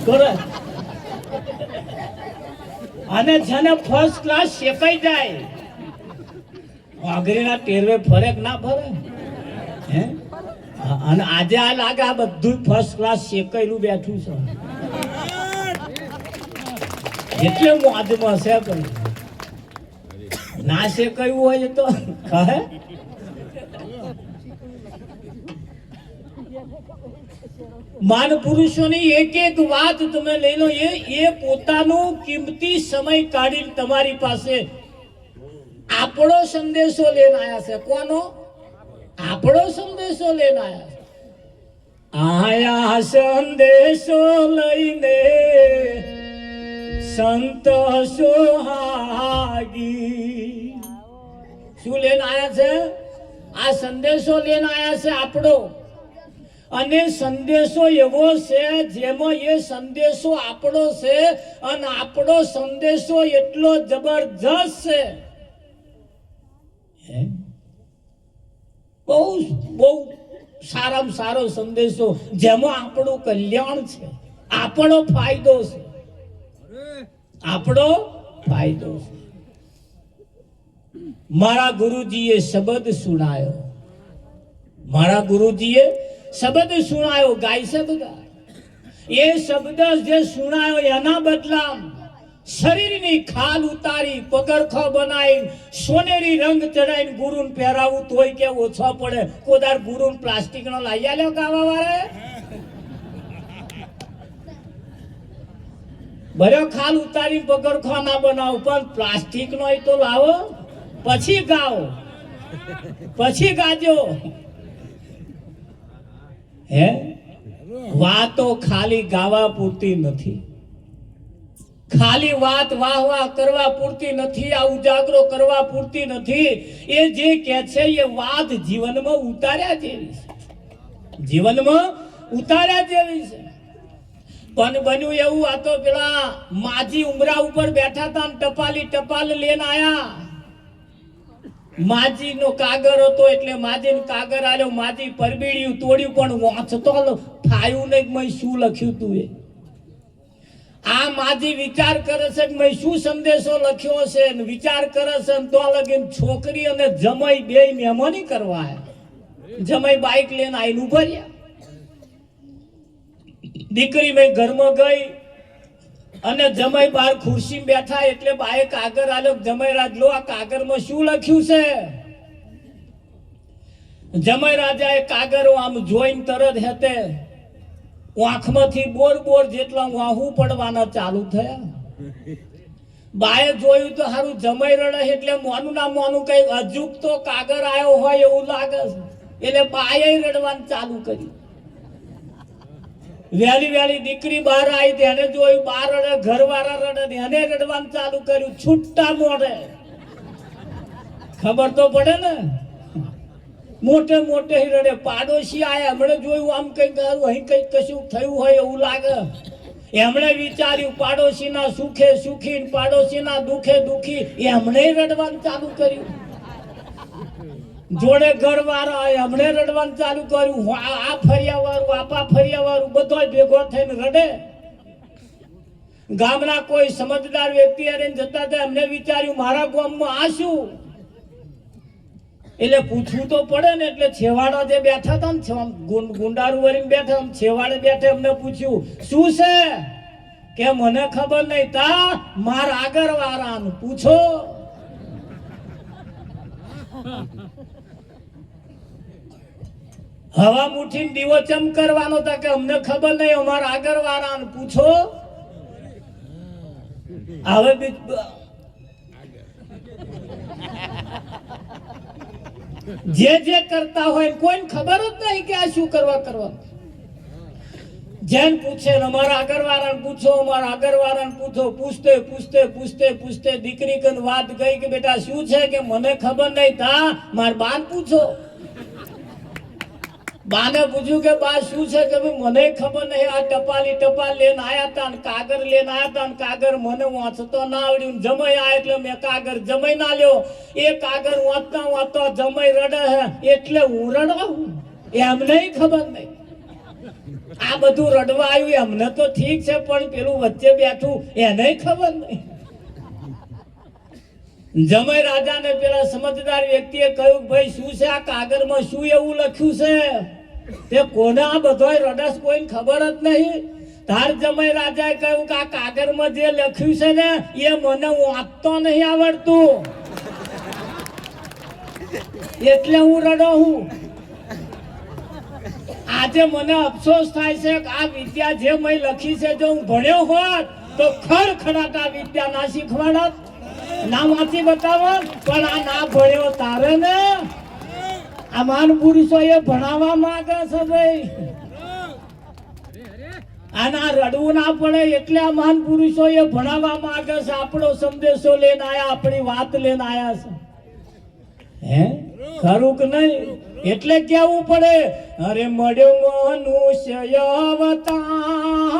કરે અને જેને ફર્સ્ટ ક્લાસ શેકાઈ જાય વાઘરીના ટેરવે ફરે કે ના ફરે હે અને આજે આ લાગે આ બધું ફર્સ્ટ ક્લાસ શેકાયેલું બેઠું છે એટલે મોજમાં છે પણ ના શેકાયું હોય તો કહે માન પુરુષોની એક એક વાત તમે લઈ લો એ પોતાનો કિંમતી સમય કાઢી તમારી પાસે આપણો સંદેશો લઈને આવ્યા છે કોનો આપણો સંદેશો લઈને આયા સંદેશો લઈને સંત સોહાગી શું લઈને આવ્યા છે આ સંદેશો લઈને આવ્યા છે આપણો અને સંદેશો એવો છે જેમાં એ સંદેશો આપણો છે અને આપણો સંદેશો એટલો જબરજસ્ત છે બહુ બહુ સારામાં સારો સંદેશો જેમાં આપણું કલ્યાણ છે આપણો ફાયદો છે આપણો ફાયદો છે મારા ગુરુજીએ શબ્દ સુણાયો મારા ગુરુજીએ શબ્દ સુણાયો ગાય છે બધા એ શબ્દ જે સુણાયો એના બદલા શરીરની ખાલ ઉતારી પગરખો બનાવી સોનેરી રંગ ચડાવીને ગુરુને પહેરાવું તોય કે ઓછો પડે કોદાર ગુરુને પ્લાસ્ટિક નો લઈ આલ્યો ગાવા વાળા ભર્યો ખાલ ઉતારી પગરખો ના બનાવો પણ પ્લાસ્ટિક નો તો લાવો પછી ગાઓ પછી ગાજો હે વાતો ખાલી ગાવા પૂરતી નથી ખાલી વાત વાહ વાહ કરવા પૂરતી નથી આ ઉજાગરો કરવા પૂરતી નથી એ જે કહે છે એ વાત જીવનમાં ઉતાર્યા જેવી છે જીવનમાં ઉતાર્યા જેવી છે પણ બન્યું એવું આ તો પેલા માજી ઉમરા ઉપર બેઠા હતા ને ટપાલ લઈને આયા માજી નો કાગર હતો એટલે માજી નો કાગર આલ્યો માજી પરબીડ્યું તોડ્યું પણ વાંચતો ફાયું નહીં મેં શું લખ્યું તું એ આ માજી વિચાર કરે છે કે મેં શું સંદેશો લખ્યો છે ને વિચાર કરે છે ને તો લગીને છોકરી અને જમાઈ બે મહેમાની કરવા આવ્યા જમાઈ બાઈક લઈને આઈને ઉભા રહ્યા દીકરી મેં ઘરમાં ગઈ અને જમાઈ બાર ખુરશી બેઠા એટલે બાએ કાગર આલ્યો જમાઈ રાજ લો આ કાગરમાં શું લખ્યું છે જમાઈ રાજાએ કાગરો આમ જોઈને તરત હેતે આંખમાંથી બોર જેટલા વાહું પડવાના ચાલુ થયા બાએ જોયું તો હારું જમાઈ રડે એટલે મોનું ના મોનું કઈ અજુક તો કાગર આવ્યો હોય એવું લાગે છે એટલે બાએ રડવાનું ચાલુ કર્યું વેલી દીકરી બહાર આવી તેને જોયું બાર રડે ઘરવાળા રડે એને રડવાનું ચાલુ કર્યું છૂટા મોઢે ખબર તો પડે ને મોટે રડે પાડોશી આયા એમણે જોયું આમ કઈક અહીં કઈક કશું થયું હોય એવું લાગે એમણે વિચાર્યું પાડોશીના સુખે સુખી પાડોશીના દુખે દુખી એમણે રડવાનું ચાલુ કર્યું જોડે ઘરવાળા એમણે રડવાનું ચાલુ કર્યું આ ફરિયા વાળું આપા ફરિયા વાળું બધો ભેગો થઈને રડે ગામના કોઈ સમજદાર વ્યક્તિ જતા હતા એમને વિચાર્યું મારા ગામમાં આ શું એટલે પૂછવું તો પડે ને એટલે છેવાડા જે બેઠા હતા ને ગુંડારું વરીને બેઠા છેવાડે બેઠા એમને પૂછ્યું શું છે કે મને ખબર નહીં તા મારા આગળ વાળાનું પૂછો હવા મુઠીને દીવો ચમ કરવાનો હતા કે અમને ખબર નહીં અમારા આગળ વાળાને પૂછો હવે જે કરતા હોય કોઈને ખબર જ નહીં કે આ શું કરવા જેન પૂછે અમારા આગળવાળાને પૂછો અમારા આગળવાળાને પૂછો પૂછતે દીકરી કન વાત ગઈ કે બેટા શું છે કે મને ખબર નહીં તા માર બાન પૂછો બાને પૂછ્યું કે બા શું છે કે મને ખબર નહીં આ ટપાલ લઈને આયા તા ને કાગર લઈને આયા તા ને કાગર મને વાંચતો ના આવડ્યું જમાઈ આયા એટલે મેં કાગર જમાઈ ના લ્યો એ કાગર વાંચતા જમાઈ રડે હે એટલે હું રડવા એમ નહીં ખબર નહીં આ બધું રડવા આવ્યું અમને તો ઠીક છે, પણ પેલું વચ્ચે બેઠું એને ખબર નહીં. જમાઈ રાજાને પેલા સમજદાર વ્યક્તિએ કહ્યું, ભાઈ શું છે આ કાગળમાં, શું એવું લખ્યું છે? તે કોને આ બધોય રડસ કોઈને ખબર જ નહીં. તાર જમાઈ રાજાએ કહ્યું કે આ કાગળમાં જે લખ્યું છે ને એ મને વાંચતો નહીં આવડતું, એટલે હું રડો હું. આજે મને અફસોસ થાય છે કે આ વિદ્યા જે મેં લખી છે જો હું ભણ્યો હોત તો ખડખડાટ આ વિદ્યા ના શીખવાડત, ના વાંચી બતાવત. પણ આ ના ભણ્યો તારે ને આ મહાન પુરુષો એ ભણાવવા માંગે છે ભાઈ. આના રડવું ના પડે એટલે આ મહાન પુરુષો એ ભણાવવા માંગે છે. આપણો સંદેશો લઈને આયા, આપણી વાત લઈને આયા છે. હે ખરું કે નહીં? એટલે કેવું પડે, અરે મળ્યો મનુષ્ય અવતાર